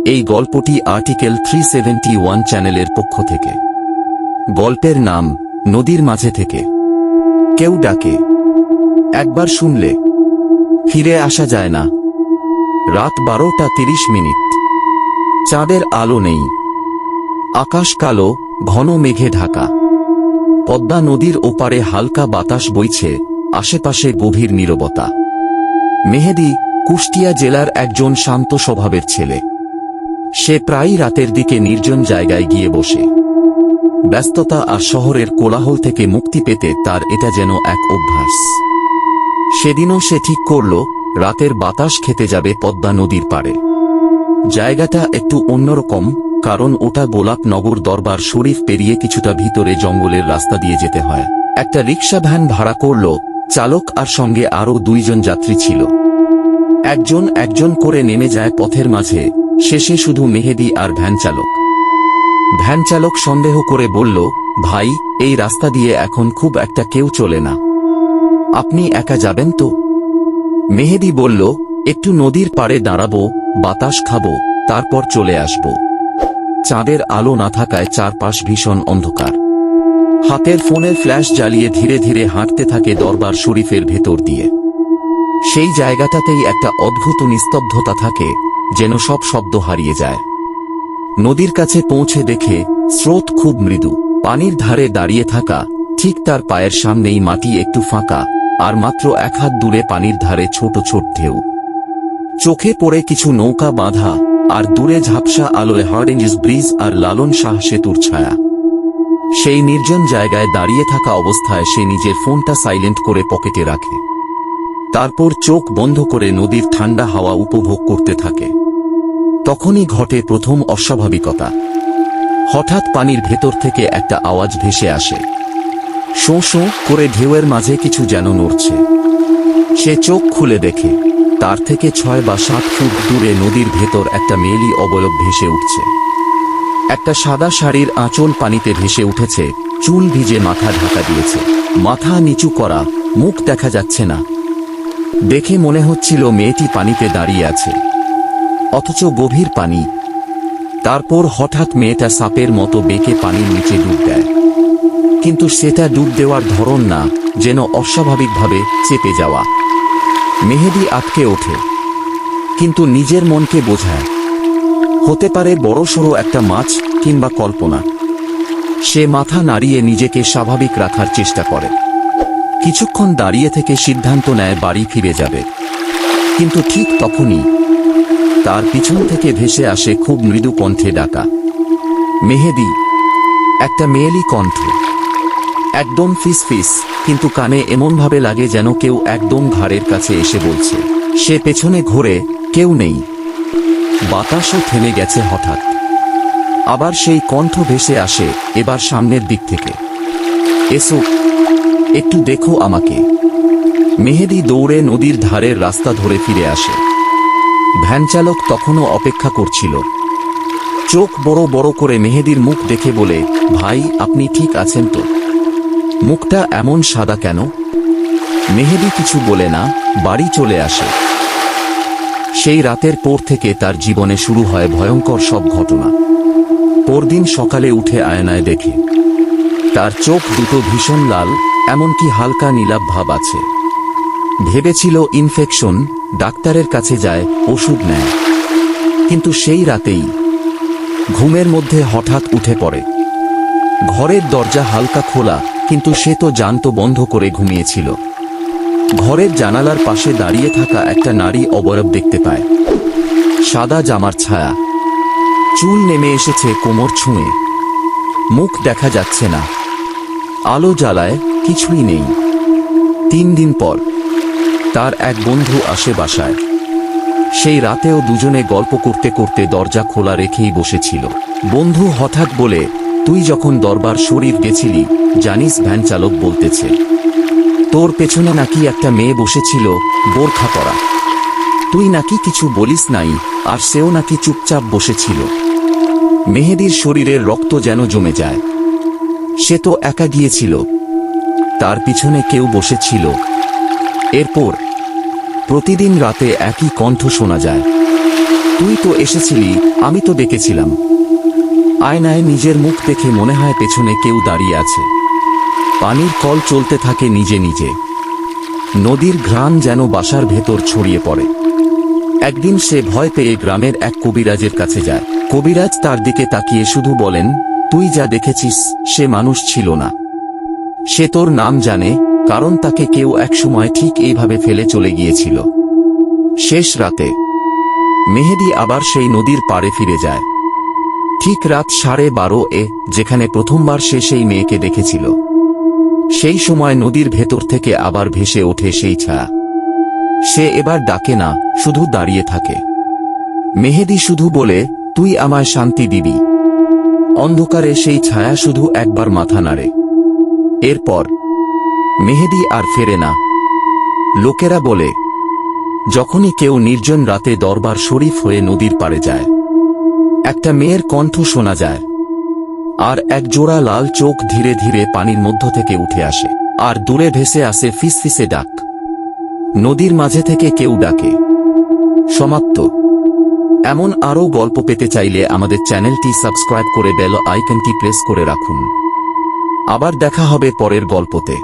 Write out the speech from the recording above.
এই গল্পটি আর্টিকেল 371 চ্যানেলের পক্ষ থেকে। গল্পের নাম নদীর মাঝে থেকে। কেউ ডাকে, একবার শুনলে ফিরে আসা যায় না। রাত 12:30। চাঁদের আলো নেই, আকাশ কালো, ঘন মেঘে ঢাকা। পদ্মা নদীর ওপারে হালকা বাতাস বইছে, আশেপাশে গভীর নীরবতা। মেহেদী কুষ্টিয়া জেলার একজন শান্ত স্বভাবের ছেলে। সে প্রায়ই রাতের দিকে নির্জন জায়গায় গিয়ে বসে। ব্যস্ততা আর শহরের কোলাহল থেকে মুক্তি পেতে তার এটা যেন এক অভ্যাস। সেদিনও সে ঠিক করল রাতের বাতাস খেতে যাবে পদ্মা নদীর পাড়ে। জায়গাটা একটু অন্যরকম, কারণ ওটা গোলাপনগর দরবার শরীফ পেরিয়ে কিছুটা ভিতরে জঙ্গলের রাস্তা দিয়ে যেতে হয়। একটা রিক্সা ভ্যান ভাড়া করল, চালক আর সঙ্গে আরও 2 জন যাত্রী ছিল। একজন একজন করে নেমে যায় পথের মাঝে, শেষে শুধু মেহেদী আর ভ্যান চালক। ভ্যান চালক সন্দেহ করে বলল, ভাই, এই রাস্তা দিয়ে এখন খুব একটা কেউ চলে না, আপনি একা যাবেন তো? মেহেদী বলল, একটু নদীর পাড়ে দাঁড়াবো, বাতাস খাবো, তারপর চলে আসব। চাঁদের আলো না থাকায় চারপাশ ভীষণ অন্ধকার। হাতের ফোনের ফ্ল্যাশ জ্বালিয়ে ধীরে ধীরে হাঁটতে থাকে দরবার শরীফের ভেতর দিয়ে। সেই জায়গাটাতেই একটা অদ্ভুত নিস্তব্ধতা থাকে, যেন সব শব্দ হারিয়ে যায়। নদীর কাছে পৌঁছে দেখে স্রোত খুব মৃদু। পানির ধারে দাঁড়িয়ে থাকা, ঠিক তার পায়ের সামনেই মাটি একটু ফাঁকা, আর মাত্র 1 হাত দূরে পানির ধারে ছোট ছোট ঢেউ। চোখে পড়ে কিছু নৌকা বাঁধা, আর দূরে ঝাপসা আলোয় হার্ডিঞ্জ ব্রিজ আর লালন শাহ সেতুর ছায়া। সেই নির্জন জায়গায় দাঁড়িয়ে থাকা অবস্থায় সে নিজের ফোনটা সাইলেন্ট করে পকেটে রাখে। তারপর চোখ বন্ধ করে নদীর ঠান্ডা হাওয়া উপভোগ করতে থাকে। তখনই ঘটে প্রথম অস্বাভাবিকতা। হঠাৎ পানির ভেতর থেকে একটা আওয়াজ ভেসে আসে। শোঁ শোঁ করে ঢেউয়ের মাঝে কিছু যেন নড়ছে। সে চোখ খুলে দেখে, তার থেকে 6 বা 7 ফুট দূরে নদীর ভেতর একটা মেয়েলি অবয়ব ভেসে উঠছে। একটা সাদা শাড়ির আঁচল পানিতে ভেসে উঠেছে, চুল ভিজে মাথা ঢাকা দিয়েছে। মাথা নিচু করা, মুখ দেখা যাচ্ছে না। দেখে মনে হচ্ছিল মেয়েটি পানিতে দাঁড়িয়ে আছে, অথচ গভীর পানি। তারপর হঠাৎ মেয়েটা সাপের মতো বেঁকে পানির নিচে ডুব দেয়। কিন্তু সেটা ডুব দেওয়ার ধরন না, যেন অস্বাভাবিকভাবে চেপে যাওয়া। মেহেদী আটকে ওঠে, কিন্তু নিজের মনকে বোঝায় হতে পারে বড়সড় একটা মাছ কিংবা কল্পনা। সে মাথা নাড়িয়ে নিজেকে স্বাভাবিক রাখার চেষ্টা করে। কিছুক্ষণ দাঁড়িয়ে থেকে সিদ্ধান্ত নেয় বাড়ি ফিরে যাবে। কিন্তু ঠিক তখনই তার পিছন থেকে ভেসে আসে খুব মৃদু কণ্ঠে ডাকা, মেহেদী। একটা মেয়েলি কণ্ঠ, একদম ফিস ফিস, কিন্তু কানে এমনভাবে লাগে যেন কেউ একদম ঘাড়ের কাছে এসে বলছে। সে পেছনে ঘোরে, কেউ নেই। বাতাসও থেমে গেছে হঠাৎ। আবার সেই কণ্ঠ ভেসে আসে, এবার সামনের দিক থেকে, এসো, একটু দেখো আমাকে। মেহেদী দৌড়ে নদীর ধারের রাস্তা ধরে ফিরে আসে। ভ্যানচালক তখনও অপেক্ষা করছিল। চোখ বড় বড় করে মেহেদীর মুখ দেখে বলে, ভাই, আপনি ঠিক আছেন তো? মুখটা এমন সাদা কেন? মেহেদী কিছু বলে না, বাড়ি চলে আসে। সেই রাতের পর থেকে তার জীবনে শুরু হয় ভয়ঙ্কর সব ঘটনা। পরদিন সকালে উঠে আয়নায় দেখে তার চোখ দুটো ভীষণ লাল, এমনকি হালকা নীলাভ ভাব আছে। ভেবেছিল ইনফেকশন, ডাক্তারের কাছে যায়, ওষুধ নেয়। কিন্তু সেই রাতেই ঘুমের মধ্যে হঠাৎ উঠে পড়ে। ঘরের দরজা হালকা খোলা, কিন্তু সে তো জানত বন্ধ করে ঘুমিয়েছিল। ঘরের জানালার পাশে দাঁড়িয়ে থাকা একটা নারী অবয়ব দেখতে পায়। সাদা জামার ছায়া, চুল নেমে এসেছে কোমর ছুঁয়ে, মুখ দেখা যাচ্ছে না। আলো জ্বালায়, কিছুই নেই। 3 দিন পর তার এক বন্ধু আসে বাসায়। সেই রাতেও দুজনে গল্প করতে করতে দরজা খোলা রেখেই বসেছিল। বন্ধু হঠাৎ বলে, তুই যখন দরবার শরীফ গেছিলি, জানিস ভ্যান চালক বলতেছে তোর পেছনে নাকি একটা মেয়ে বসেছিল, বোরখা পরা। তুই নাকি কিছু বলিস নাই, আর সেও নাকি চুপচাপ বসেছিল। মেহেদীর শরীরের রক্ত যেন জমে যায়। সে তো একা গিয়েছিল, তার পিছনে কেউ বসেছিল। এরপর প্রতিদিন রাতে একই কণ্ঠ শোনা যায়, তুই তো এসেছিলি, আমি তো ডেকেছিলাম। আয়নায় নিজের মুখ দেখে মনে হয় পেছনে কেউ দাঁড়িয়ে আছে। পানির কল চলতে থাকে নিজে নিজে। নদীর ঘ্রাণ যেন বাসার ভেতর ছড়িয়ে পড়ে। একদিন সে ভয় পেয়ে গ্রামের এক কবিরাজের কাছে যায়। কবিরাজ তার দিকে তাকিয়ে শুধু বলেন, তুই যা দেখেছিস সে মানুষ ছিল না। সে তোর নাম জানে, কারণ তাকে কেউ একসময় ঠিক এইভাবে ফেলে চলে গিয়েছিল। শেষ রাতে মেহেদী আবার সেই নদীর পাড়ে ফিরে যায়। ঠিক রাত 12:30 যেখানে প্রথমবার সে সেই মেয়েকে দেখেছিল। সেই সময় নদীর ভেতর থেকে আবার ভেসে ওঠে সেই ছায়া। সে এবার ডাকে না, শুধু দাঁড়িয়ে থাকে। মেহেদী শুধু বলে, তুই আমায় শান্তি দিবি। অন্ধকারে সেই ছায়া শুধু একবার মাথা নাড়ে। এরপর মেহেদী আর ফেরে না। লোকেরা বলে, যখনই কেউ নির্জন রাতে দরবার শরীফ হয়ে নদীর পাড়ে যায়, একটা মেয়ের কণ্ঠ শোনা যায়, আর এক জোড়া লাল চোখ ধীরে ধীরে পানির মধ্য থেকে উঠে আসে, আর দূরে ভেসে আসে ফিসফিসে ডাক। নদীর মাঝে থেকে কেউ ডাকে। সমাপ্ত। এমন আরও গল্প পেতে চাইলে আমাদের চ্যানেলটি সাবস্ক্রাইব করে বেল আইকনটি প্রেস করে রাখুন। আবার দেখা হবে পরের গল্পতে।